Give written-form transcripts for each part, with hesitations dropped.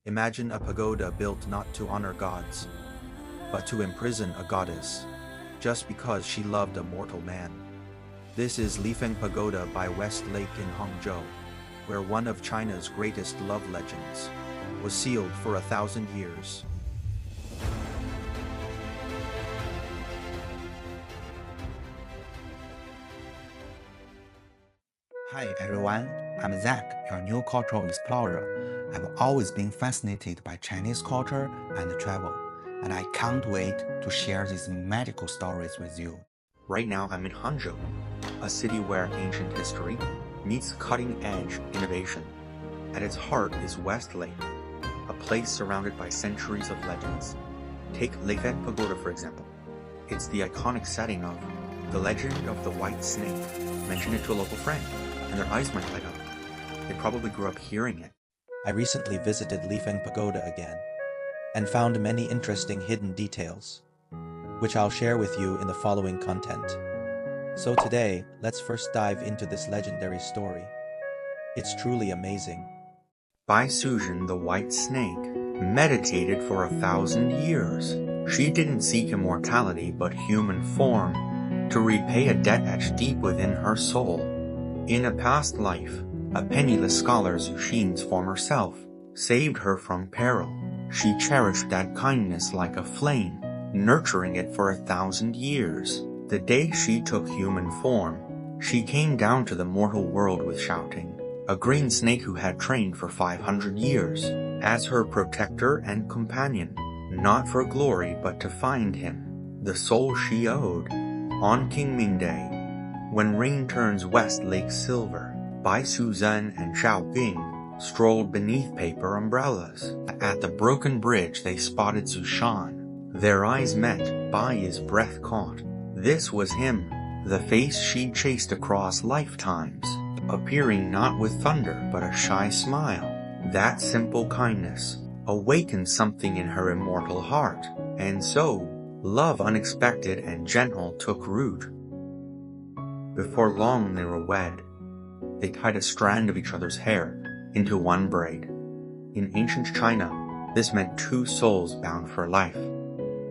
Imagine a pagoda built not to honor gods, but to imprison a goddess, just because she loved a mortal man. This is Lifeng Pagoda by West Lake in Hangzhou, where one of China's greatest love legends was sealed for 1,000 years. Hi everyone, I'm Zach, your new cultural explorer. I've always been fascinated by Chinese culture and travel, and I can't wait to share these magical stories with you. Right now I'm in Hangzhou, a city where ancient history meets cutting-edge innovation. At its heart is West Lake, a place surrounded by centuries of legends. Take Lifeng Pagoda for example. It's the iconic setting of The Legend of the White Snake. Mention it to a local friend, and their eyes might light up. They probably grew up hearing it. I recently visited Lifeng Pagoda again, and found many interesting hidden details, which I'll share with you in the following content. So today, let's first dive into this legendary story. It's truly amazing. Bai Suzhen, the White Snake, meditated for 1,000 years. She didn't seek immortality but human form to repay a debt etched deep within her soul. In a past life, a penniless scholar, Zhu Xin's former self, saved her from peril. She cherished that kindness like a flame, nurturing it for 1,000 years. The day she took human form, she came down to the mortal world with shouting, a green snake who had trained for 500 years, as her protector and companion, not for glory but to find him, the soul she owed. On Qingming Day, when rain turns West Lake silver, Bai Suzhen and Zhao Bing strolled beneath paper umbrellas. At the broken bridge they spotted Zhu Shan. Their eyes met, Bai's breath caught. This was him, the face she'd chased across lifetimes, appearing not with thunder but a shy smile. That simple kindness awakened something in her immortal heart, and so, love unexpected and gentle took root. Before long they were wed. They tied a strand of each other's hair into one braid. In ancient China, this meant two souls bound for life.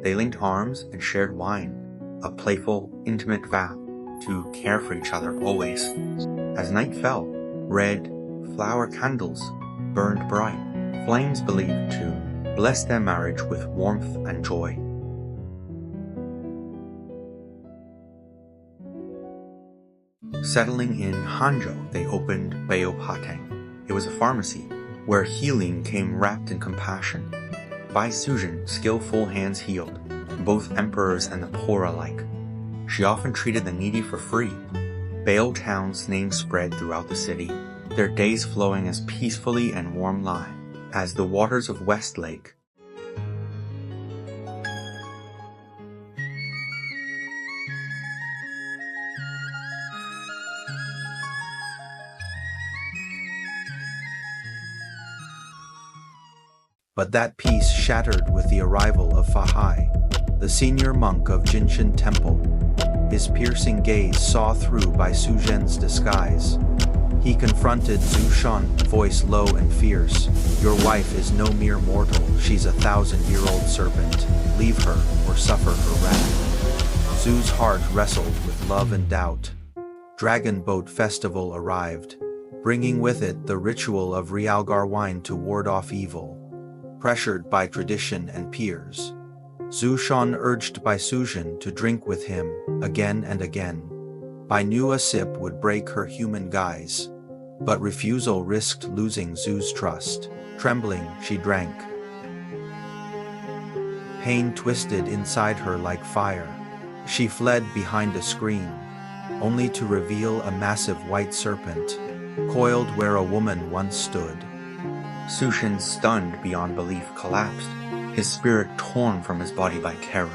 They linked arms and shared wine, a playful, intimate vow to care for each other always. As night fell, red flower candles burned bright, flames believed to bless their marriage with warmth and joy. Settling in Hangzhou, they opened Beiyou Pateng. It was a pharmacy where healing came wrapped in compassion. Bai Suzhen, skillful hands healed, both emperors and the poor alike. She often treated the needy for free. Beiyou Town's name spread throughout the city, their days flowing as peacefully and warm as the waters of West Lake. But that peace shattered with the arrival of Fa Hai, the senior monk of Jinshan Temple. His piercing gaze saw through Bai Suzhen's disguise. He confronted Zhu Shan, voice low and fierce. Your wife is no mere mortal, she's a 1,000-year-old serpent. Leave her or suffer her wrath. Zhu's heart wrestled with love and doubt. Dragon Boat Festival arrived, bringing with it the ritual of Realgar wine to ward off evil. Pressured by tradition and peers, Zhu Shan urged Bai Suzhen to drink with him again and again. Bai knew a sip would break her human guise, but refusal risked losing Zhu's trust. Trembling, she drank. Pain twisted inside her like fire. She fled behind a screen, only to reveal a massive white serpent, coiled where a woman once stood. Sushin, stunned beyond belief, collapsed, his spirit torn from his body by terror.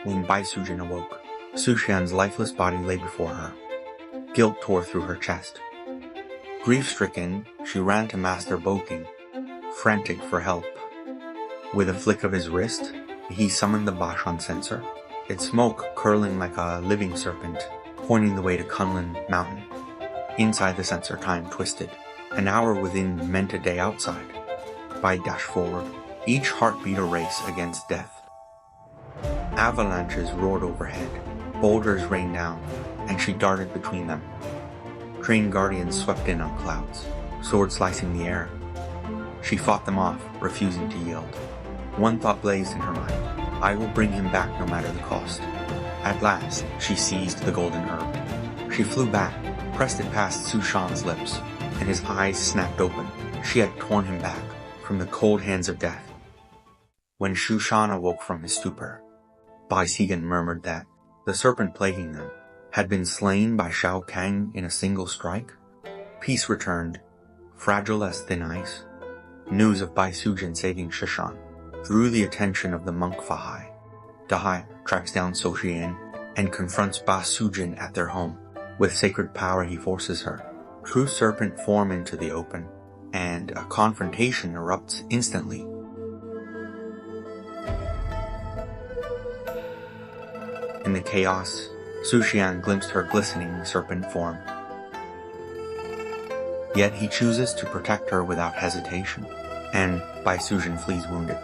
When Bai Suzhen awoke, Sushan's lifeless body lay before her. Guilt tore through her chest. Grief-stricken, she ran to Master Boking, frantic for help. With a flick of his wrist, he summoned the Bashan censer, its smoke curling like a living serpent, pointing the way to Kunlun Mountain. Inside the censer, time twisted. An hour within meant a day outside. Bai dashed forward, each heartbeat a race against death. Avalanches roared overhead, boulders rained down, and she darted between them. Trained guardians swept in on clouds, swords slicing the air. She fought them off, refusing to yield. One thought blazed in her mind: I will bring him back no matter the cost. At last, she seized the golden herb. She flew back, pressed it past Su Shan's lips, and his eyes snapped open. She had torn him back from the cold hands of death. When Shu Shan awoke from his stupor, Bai Sigan murmured that the serpent plaguing them had been slain by Shao Kang in a single strike. Peace returned, fragile as thin ice. News of Bai Sujin saving Shishan drew the attention of the monk Fahai. Dahai tracks down So Xian and confronts Bai Sujin at their home. With sacred power he forces her. True serpent form into the open, and a confrontation erupts instantly. In the chaos, Su Xian glimpsed her glistening serpent form. Yet he chooses to protect her without hesitation, and Bai Sujin flees wounded.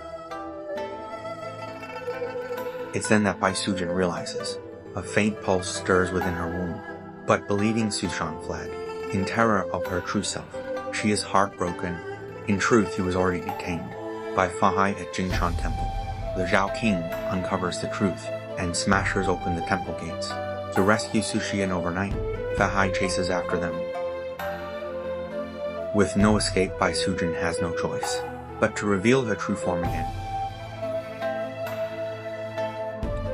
It's then that Bai Sujin realizes. A faint pulse stirs within her womb, but believing Su Shan fled, in terror of her true self, she is heartbroken. In truth, he was already detained by Fahai at Jingshan Temple. The Zhao King uncovers the truth and smashes open the temple gates. To rescue Su Xian overnight, Fahai chases after them. With no escape, Bai Sujin has no choice but to reveal her true form again.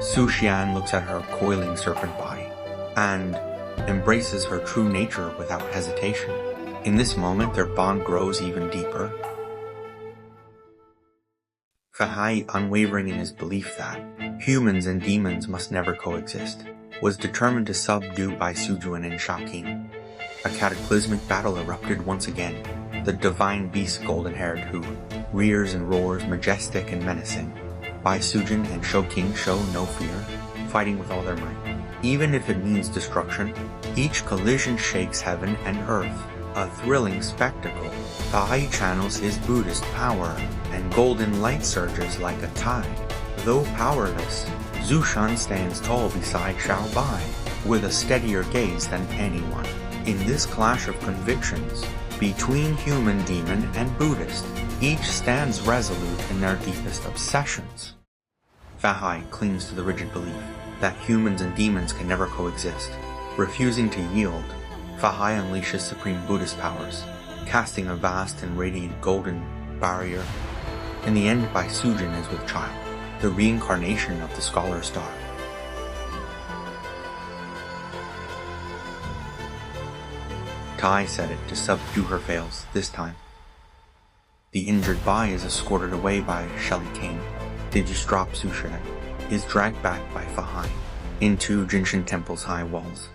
Su Xian looks at her coiling serpent body and embraces her true nature without hesitation. In this moment, their bond grows even deeper. Fahai, unwavering in his belief that humans and demons must never coexist, was determined to subdue Bai Sujuan and Shao King. A cataclysmic battle erupted once again. The divine beast golden-haired who rears and roars, majestic and menacing. Bai Sujin and Shao King show no fear, fighting with all their might. Even if it means destruction, each collision shakes heaven and earth. A thrilling spectacle. Fahai channels his Buddhist power, and golden light surges like a tide. Though powerless, Zu Shan stands tall beside Shao Bai, with a steadier gaze than anyone. In this clash of convictions, between human demon and Buddhist, each stands resolute in their deepest obsessions. Fahai clings to the rigid belief that humans and demons can never coexist. Refusing to yield, Fahai unleashes supreme Buddhist powers, casting a vast and radiant golden barrier. In the end, Bai Sujin is with Child, the reincarnation of the Scholar Star. Tai said it to subdue her fails this time. The injured Bai is escorted away by Shelly Kane. They just drop Su Xian, is dragged back by Fahai into Jinshan Temple's high walls.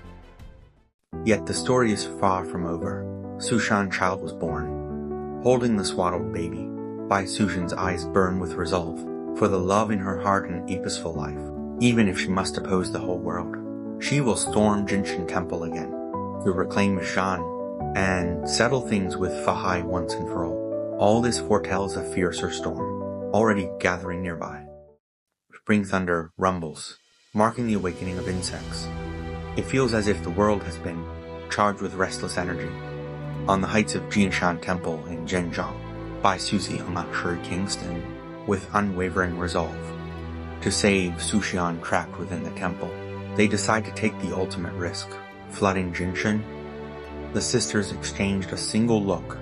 Yet the story is far from over. Su Shan Child was born. Holding the swaddled baby, Bai Sujin's eyes burn with resolve for the love in her heart and a peaceful life. Even if she must oppose the whole world, she will storm Jinshan Temple again to reclaim Shan and settle things with Fahai once and for all. All this foretells a fiercer storm, already gathering nearby. Spring thunder rumbles, marking the awakening of insects. It feels as if the world has been charged with restless energy. On the heights of Jinshan Temple in Zhenjiang, Bai Suzi hung out Shi Kingston with unwavering resolve. To save Su Xian trapped within the temple, they decide to take the ultimate risk, flooding Jinshan. The sisters exchanged a single look,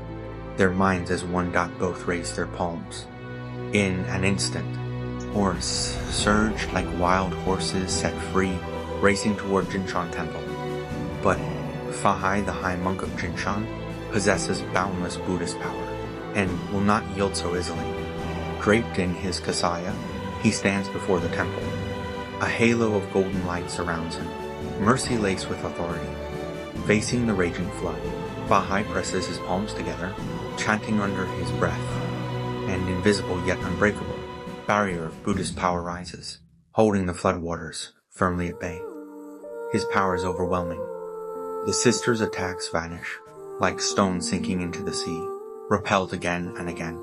their minds as one. Both raised their palms. In an instant, hordes surged like wild horses set free, racing toward Jinshan Temple. But Fahai, the High Monk of Jinshan, possesses boundless Buddhist power, and will not yield so easily. Draped in his kasaya, he stands before the temple. A halo of golden light surrounds him, mercy laced with authority. Facing the raging flood, Fahai presses his palms together, chanting under his breath. An invisible yet unbreakable barrier of Buddhist power rises, holding the floodwaters firmly at bay. His power is overwhelming. The sisters' attacks vanish, like stones sinking into the sea, repelled again and again.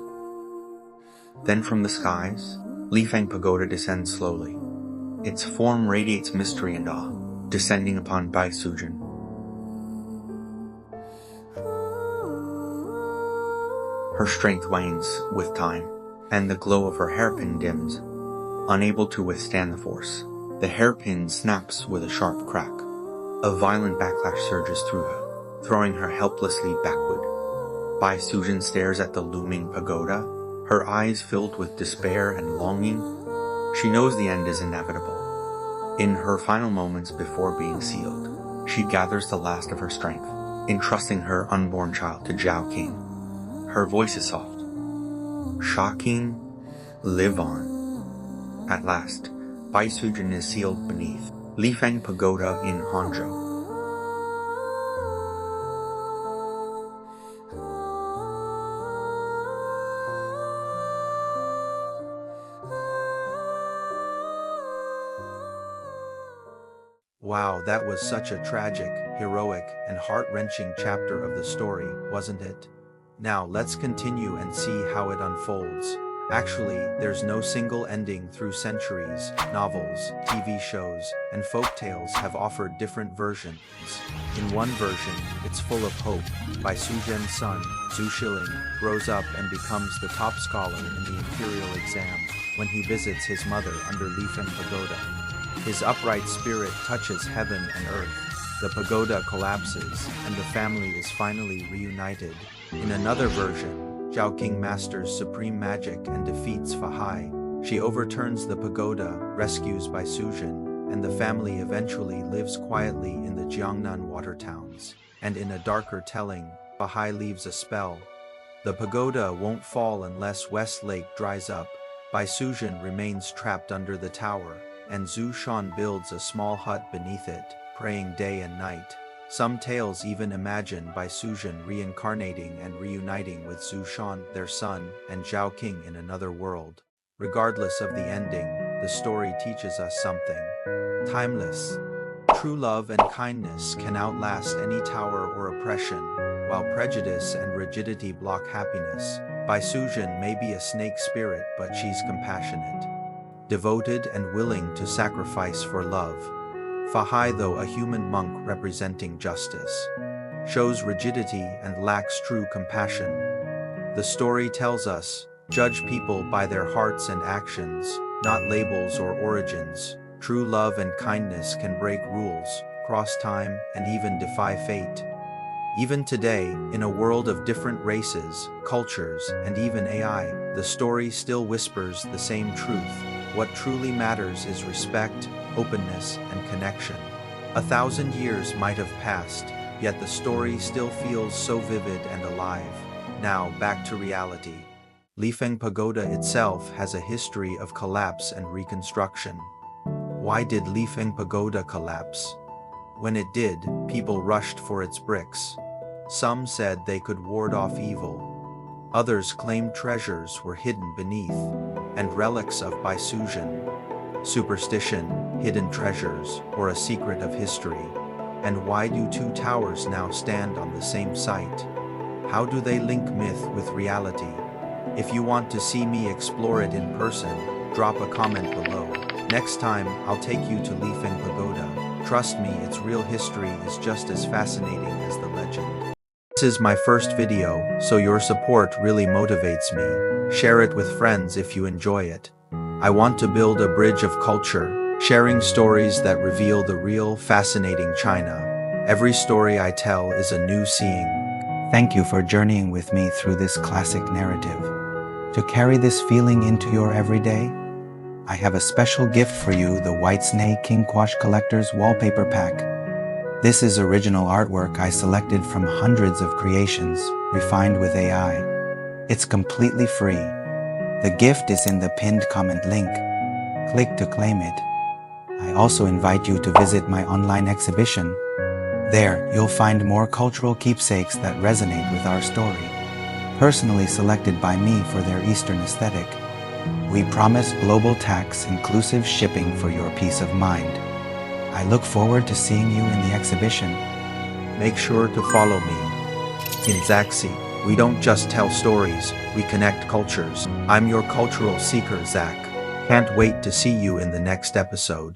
Then from the skies, Lifeng Pagoda descends slowly. Its form radiates mystery and awe, descending upon Bai Sujin. Her strength wanes with time, and the glow of her hairpin dims. Unable to withstand the force, the hairpin snaps with a sharp crack. A violent backlash surges through her, throwing her helplessly backward. Bai Sujin stares at the looming pagoda, her eyes filled with despair and longing. She knows the end is inevitable. In her final moments before being sealed, she gathers the last of her strength, entrusting her unborn child to Zhao King. Her voice is soft. Sha King, live on. At last, Bai Sujin is sealed beneath Lifeng Pagoda in Hangzhou. Wow, that was such a tragic, heroic, and heart-wrenching chapter of the story, wasn't it? Now let's continue and see how it unfolds. Actually, there's no single ending. Through centuries. Novels, TV shows, and folktales have offered different versions. In one version, it's full of hope. Bai Sujin's son, Zhu Shiling, grows up and becomes the top scholar in the imperial exam when he visits his mother under Lifeng Pagoda. His upright spirit touches heaven and earth. The pagoda collapses, and the family is finally reunited. In another version, Zhao King masters supreme magic and defeats Fa Hai. She overturns the pagoda, rescues Bai Sujin, and the family eventually lives quietly in the Jiangnan water towns. And in a darker telling, Fa Hai leaves a spell. The pagoda won't fall unless West Lake dries up. Bai Sujin remains trapped under the tower, and Zhu Shan builds a small hut beneath it, praying day and night. Some tales even imagine Bai Sujin reincarnating and reuniting with Zhu Shan, their son, and Zhao King in another world. Regardless of the ending, the story teaches us something timeless. True love and kindness can outlast any tower or oppression, while prejudice and rigidity block happiness. Bai Sujin may be a snake spirit, but she's compassionate, devoted, and willing to sacrifice for love. Fa Hai, though a human monk representing justice, shows rigidity and lacks true compassion. The story tells us, judge people by their hearts and actions, not labels or origins. True love and kindness can break rules, cross time, and even defy fate. Even today, in a world of different races, cultures, and even AI, the story still whispers the same truth. What truly matters is respect, openness, and connection. 1,000 years might have passed, yet the story still feels so vivid and alive. Now, back to reality. Lifeng Pagoda itself has a history of collapse and reconstruction. Why did Lifeng Pagoda collapse? When it did, people rushed for its bricks. Some said they could ward off evil. Others claimed treasures were hidden beneath, and relics of Bai Sujin. Superstition, hidden treasures, or a secret of history. And why do two towers now stand on the same site? How do they link myth with reality? If you want to see me explore it in person, drop a comment below. Next time, I'll take you to Lifeng Pagoda. Trust me, its real history is just as fascinating as the legend. This is my first video, so your support really motivates me. Share it with friends if you enjoy it. I want to build a bridge of culture, sharing stories that reveal the real, fascinating China. Every story I tell is a new seeing. Thank you for journeying with me through this classic narrative. To carry this feeling into your everyday, I have a special gift for you, the White Snake King Quash Collector's Wallpaper Pack. This is original artwork I selected from hundreds of creations, refined with AI. It's completely free. The gift is in the pinned comment link. Click to claim it. I also invite you to visit my online exhibition. There, you'll find more cultural keepsakes that resonate with our story, personally selected by me for their Eastern aesthetic. We promise global tax inclusive shipping for your peace of mind. I look forward to seeing you in the exhibition. Make sure to follow me. In Zaxi, we don't just tell stories, we connect cultures. I'm your cultural seeker, Zach. Can't wait to see you in the next episode.